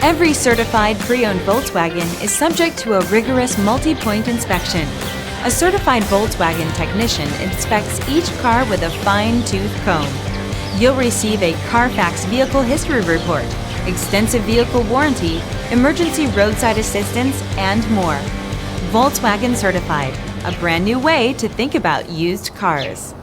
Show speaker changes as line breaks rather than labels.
Every certified pre-owned Volkswagen is subject to a rigorous multi-point inspection. A certified Volkswagen technician inspects each car with a fine-tooth comb. You'll receive a CARFAX vehicle history report, extensive vehicle warranty, emergency roadside assistance, and more. Volkswagen Certified, a brand new way to think about used cars.